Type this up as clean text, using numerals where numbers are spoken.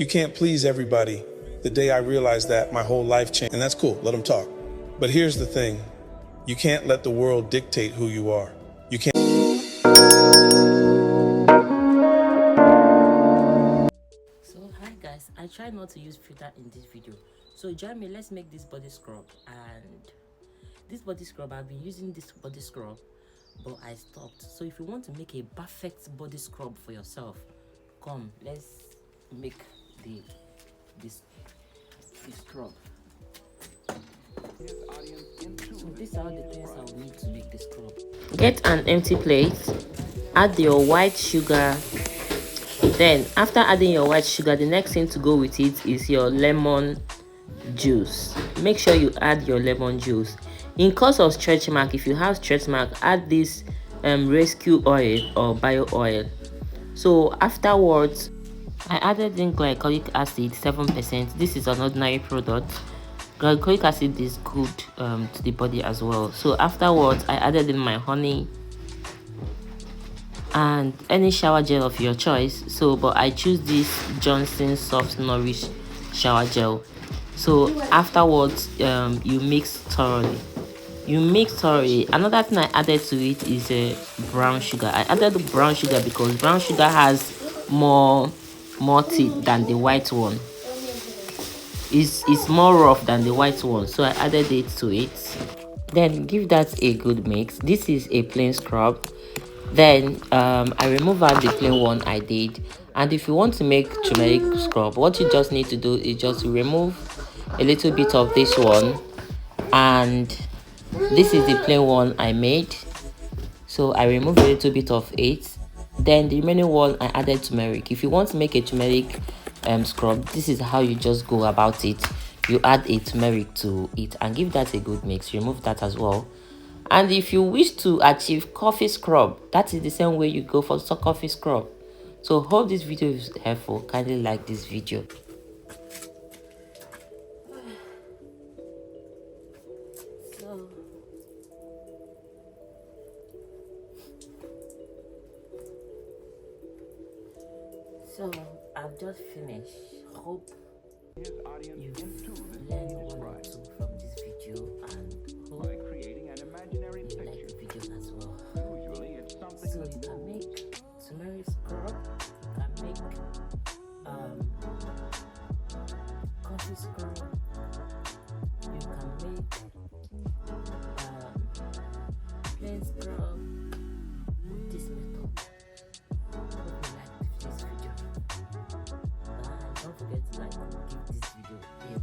You can't please everybody. The day I realized that, my whole life changed. And that's cool, let them talk. But here's the thing. You can't let the world dictate who you are. You can't. So hi guys, I try not to use filter in this video. So join me, let's make this body scrub. And this body scrub, I've been using this body scrub, but I stopped. So if you want to make a perfect body scrub for yourself, come, let's make this scrub. So these are the things I will need to make this scrub. Get an empty plate, add your white sugar. Then after adding your white sugar, the next thing to go with it is your lemon juice. Make sure you add your lemon juice. In case of stretch mark, if you have stretch mark, add this rescue oil or bio oil. So afterwards, I added in glycolic acid 7%. This is an ordinary product. Glycolic acid is good to the body as well. So afterwards, I added in my honey and any shower gel of your choice. So but I choose this Johnson Soft Nourish shower gel. So afterwards, you mix thoroughly. Another thing I added to it is brown sugar. I added the brown sugar because brown sugar has more teeth than the white one. It's more rough than the white one, so I added it to it. Then give that a good mix. This is a plain scrub. Then I remove out the plain one I did. And if you want to make turmeric scrub, what you just need to do is just remove a little bit of this one, and this is the plain one I made. So I removed a little bit of it. Then the remaining one I added turmeric. If you want to make a turmeric scrub, this is how you just go about it. You add a turmeric to it and give that a good mix. Remove that as well. And if you wish to achieve coffee scrub, that is the same way you go for coffee scrub. So hope this video is helpful. Kindly like this video. So I've just finished. Hope you've learned one or two from this video, and hope you like the video as well. So you can make turmeric scrub, you can make coffee scrub, you can make plain scrub with this method. Hope you like this video. Don't forget to give this video a